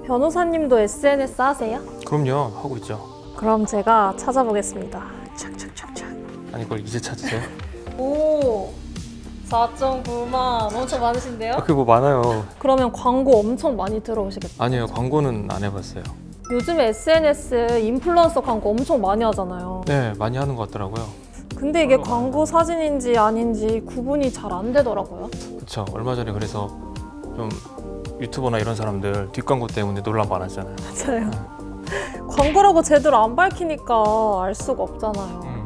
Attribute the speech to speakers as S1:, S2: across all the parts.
S1: 변호사님도 SNS 하세요?
S2: 그럼요, 하고 있죠.
S1: 그럼 제가 찾아보겠습니다. 착착착착.
S2: 아니, 그걸 이제 찾으세요?
S1: 오, 4.9만 엄청 많으신데요?
S2: 그게 뭐 많아요.
S1: 그러면 광고 엄청 많이 들어오시겠다.
S2: 아니에요, 광고는 안 해봤어요.
S1: 요즘에 SNS 인플루언서 광고 엄청 많이 하잖아요.
S2: 네, 많이 하는 것 같더라고요.
S1: 근데 이게 광고 사진인지 아닌지 구분이 잘 안 되더라고요.
S2: 그쵸, 얼마 전에 그래서 좀 유튜버나 이런 사람들 뒷광고 때문에 논란 많았잖아요.
S1: 맞아요. 광고라고 제대로 안 밝히니까 알 수가 없잖아요.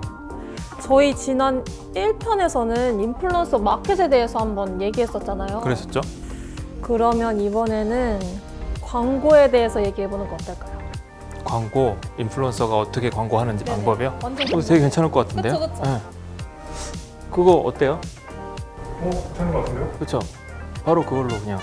S1: 저희 지난 1편에서는 인플루언서 마켓에 대해서 한번 얘기했었잖아요.
S2: 그랬었죠?
S1: 그러면 이번에는 광고에 대해서 얘기해보는 거 어떨까요?
S2: 광고, 인플루언서가 어떻게 광고하는지
S1: 네네.
S2: 방법이요?
S1: 완전
S2: 그거 되게 괜찮을 것 같은데요?
S1: 그쵸.
S2: 네. 그거 어때요?
S3: 괜찮은 것 같은데요?
S2: 그쵸? 바로 그걸로 그냥.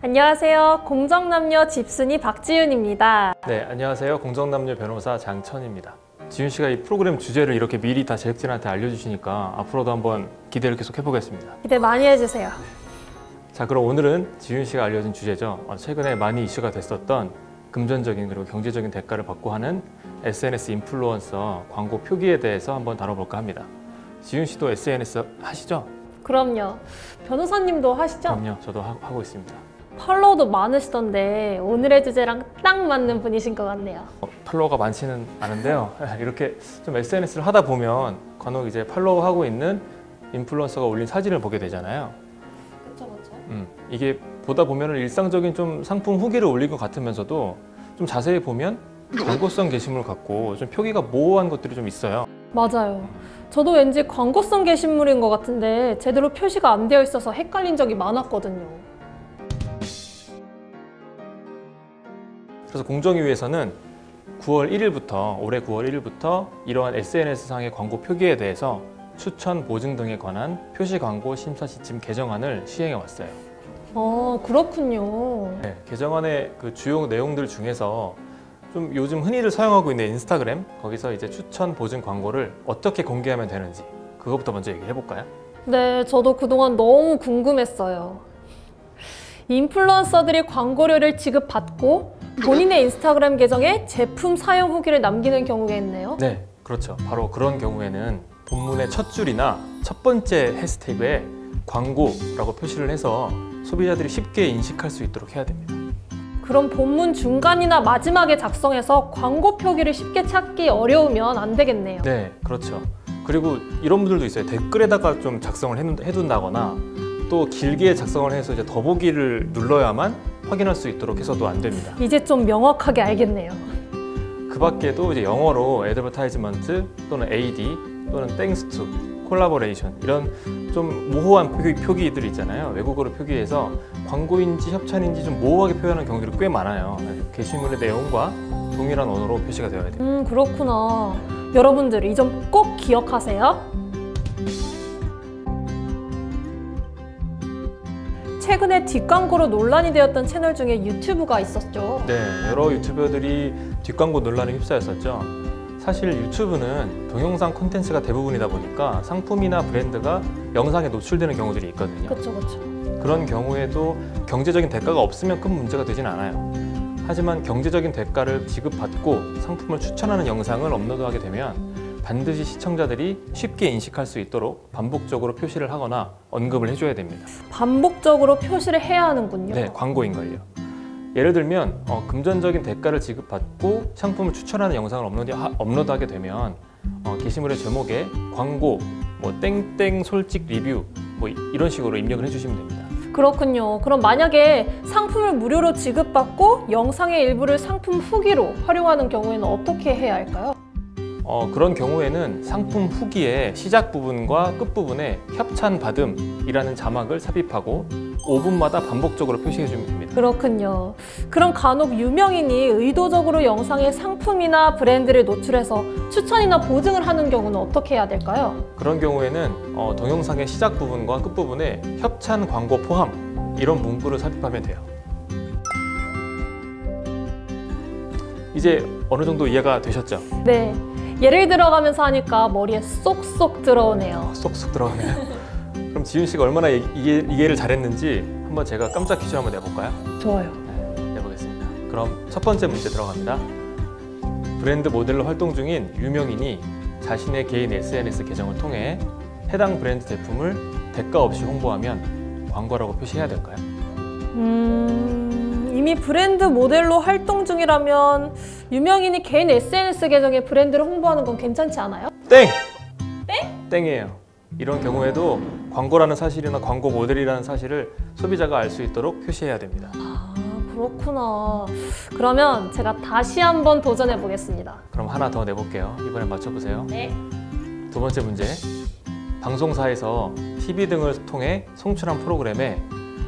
S1: 안녕하세요. 공정남녀 집순이 박지윤입니다.
S2: 네, 안녕하세요. 공정남녀 변호사 장천입니다. 지윤 씨가 이 프로그램 주제를 이렇게 미리 다 제작진한테 알려주시니까 앞으로도 한번 기대를 계속 해보겠습니다.
S1: 기대 많이 해주세요.
S2: 자, 그럼 오늘은 지윤 씨가 알려준 주제죠. 최근에 많이 이슈가 됐었던 금전적인 그리고 경제적인 대가를 받고 하는 SNS 인플루언서 광고 표기에 대해서 한번 다뤄볼까 합니다. 지윤 씨도 SNS 하시죠?
S1: 그럼요. 변호사님도 하시죠?
S2: 그럼요. 저도 하고 있습니다.
S1: 팔로워도 많으시던데 오늘의 주제랑 딱 맞는 분이신 것 같네요.
S2: 팔로워가 많지는 않은데요. 이렇게 좀 SNS를 하다 보면 간혹 이제 팔로워하고 있는 인플루언서가 올린 사진을 보게 되잖아요.
S1: 그렇죠.
S2: 이게 보다 보면 일상적인 좀 상품 후기를 올린 것 같으면서도 좀 자세히 보면 광고성 게시물을 갖고 좀 표기가 모호한 것들이 좀 있어요.
S1: 맞아요. 저도 왠지 광고성 게시물인 것 같은데 제대로 표시가 안 되어 있어서 헷갈린 적이 많았거든요.
S2: 그래서 공정위에서는 9월 1일부터 올해 9월 1일부터 이러한 SNS상의 광고 표기에 대해서 추천, 보증 등에 관한 표시 광고 심사 지침 개정안을 시행해 왔어요.
S1: 그렇군요.
S2: 네, 개정안의 그 주요 내용들 중에서 좀 요즘 흔히들 사용하고 있는 인스타그램, 거기서 이제 추천, 보증 광고를 어떻게 공개하면 되는지 그거부터 먼저 얘기해 볼까요?
S1: 네, 저도 그동안 너무 궁금했어요. 인플루언서들이 광고료를 지급받고 본인의 인스타그램 계정에 제품 사용 후기를 남기는 경우겠네요.
S2: 네, 그렇죠. 바로 그런 경우에는 본문의 첫 줄이나 첫 번째 해시태그에 광고라고 표시를 해서 소비자들이 쉽게 인식할 수 있도록 해야 됩니다.
S1: 그럼 본문 중간이나 마지막에 작성해서 광고 표기를 쉽게 찾기 어려우면 안 되겠네요.
S2: 네, 그렇죠. 그리고 이런 분들도 있어요. 댓글에다가 좀 작성을 해둔다거나 또 길게 작성을 해서 이제 더보기를 눌러야만 확인할 수 있도록 해서도 안 됩니다.
S1: 이제 좀 명확하게 알겠네요.
S2: 그 밖에도 이제 영어로 advertisement 또는 AD 또는 thanks to, collaboration 이런 좀 모호한 표기들이 있잖아요. 외국어로 표기해서 광고인지 협찬인지 좀 모호하게 표현하는 경우들이 꽤 많아요. 게시물의 내용과 동일한 언어로 표시가 되어야 돼요.
S1: 그렇구나. 여러분들 이 점 꼭 기억하세요. 최근에 뒷광고로 논란이 되었던 채널 중에 유튜브가 있었죠.
S2: 네, 여러 유튜버들이 뒷광고 논란에 휩싸였었죠. 사실 유튜브는 동영상 콘텐츠가 대부분이다 보니까 상품이나 브랜드가 영상에 노출되는 경우들이 있거든요.
S1: 그렇죠.
S2: 그런 경우에도 경제적인 대가가 없으면 큰 문제가 되진 않아요. 하지만 경제적인 대가를 지급받고 상품을 추천하는 영상을 업로드하게 되면 반드시 시청자들이 쉽게 인식할 수 있도록 반복적으로 표시를 하거나 언급을 해줘야 됩니다.
S1: 반복적으로 표시를 해야 하는군요.
S2: 네, 광고인걸요. 예를 들면 금전적인 대가를 지급받고 상품을 추천하는 영상을 업로드하게 되면 게시물의 제목에 광고, 땡땡 솔직 리뷰 이런 식으로 입력을 해주시면 됩니다.
S1: 그렇군요. 그럼 만약에 상품을 무료로 지급받고 영상의 일부를 상품 후기로 활용하는 경우에는 어떻게 해야 할까요?
S2: 그런 경우에는 상품 후기의 시작 부분과 끝 부분에 협찬 받음이라는 자막을 삽입하고 5분마다 반복적으로 표시해 주면 됩니다.
S1: 그렇군요. 그럼 간혹 유명인이 의도적으로 영상에 상품이나 브랜드를 노출해서 추천이나 보증을 하는 경우는 어떻게 해야 될까요?
S2: 그런 경우에는 동영상의 시작 부분과 끝 부분에 협찬 광고 포함 이런 문구를 삽입하면 돼요. 이제 어느 정도 이해가 되셨죠?
S1: 네. 예를 들어가면서 하니까 머리에 쏙쏙 들어오네요.
S2: 쏙쏙 들어가네요. 그럼 지윤 씨가 얼마나 이해를 잘했는지 한번 제가 깜짝 퀴즈 한번 내볼까요?
S1: 좋아요.
S2: 네, 내보겠습니다. 그럼 첫 번째 문제 들어갑니다. 브랜드 모델로 활동 중인 유명인이 자신의 개인 SNS 계정을 통해 해당 브랜드 제품을 대가 없이 홍보하면 광고라고 표시해야 될까요?
S1: 이미 브랜드 모델로 활동 중이라면 유명인이 개인 SNS 계정에 브랜드를 홍보하는 건 괜찮지 않아요?
S2: 땡! 땡이에요. 이런 경우에도 광고라는 사실이나 광고 모델이라는 사실을 소비자가 알 수 있도록 표시해야 됩니다.
S1: 아, 그렇구나. 그러면 제가 다시 한번 도전해 보겠습니다.
S2: 그럼 하나 더 내볼게요. 이번엔 맞춰보세요.
S1: 네.
S2: 두 번째 문제. 방송사에서 TV 등을 통해 송출한 프로그램에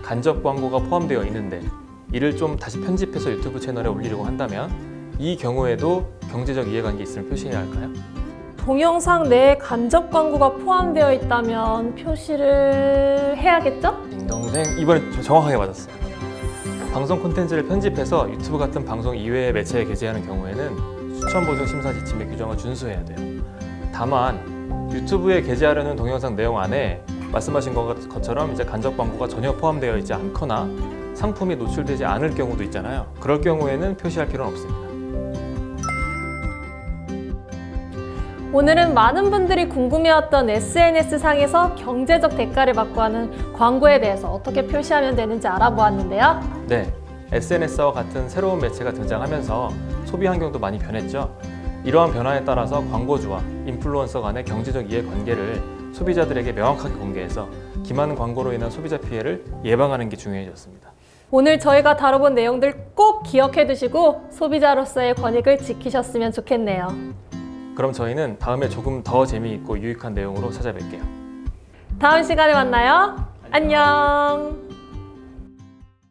S2: 간접 광고가 포함되어 있는데 이를 좀 다시 편집해서 유튜브 채널에 올리려고 한다면 이 경우에도 경제적 이해관계 있음을 표시해야 할까요?
S1: 동영상 내에 간접 광고가 포함되어 있다면 표시를 해야겠죠?
S2: 딩동댕. 이번에 정확하게 맞았어요. 방송 콘텐츠를 편집해서 유튜브 같은 방송 이외의 매체에 게재하는 경우에는 추천 보증 심사 지침의 규정을 준수해야 돼요. 다만 유튜브에 게재하려는 동영상 내용 안에 말씀하신 것처럼 이제 간접 광고가 전혀 포함되어 있지 않거나 상품이 노출되지 않을 경우도 있잖아요. 그럴 경우에는 표시할 필요는 없습니다.
S1: 오늘은 많은 분들이 궁금해했던 SNS상에서 경제적 대가를 받고 하는 광고에 대해서 어떻게 표시하면 되는지 알아보았는데요.
S2: 네, SNS와 같은 새로운 매체가 등장하면서 소비 환경도 많이 변했죠. 이러한 변화에 따라서 광고주와 인플루언서 간의 경제적 이해관계를 소비자들에게 명확하게 공개해서 기만 광고로 인한 소비자 피해를 예방하는 게 중요해졌습니다.
S1: 오늘 저희가 다뤄본 내용들 꼭 기억해 두시고 소비자로서의 권익을 지키셨으면 좋겠네요.
S2: 그럼 저희는 다음에 조금 더 재미있고 유익한 내용으로 찾아뵐게요.
S1: 다음 시간에 만나요. 안녕.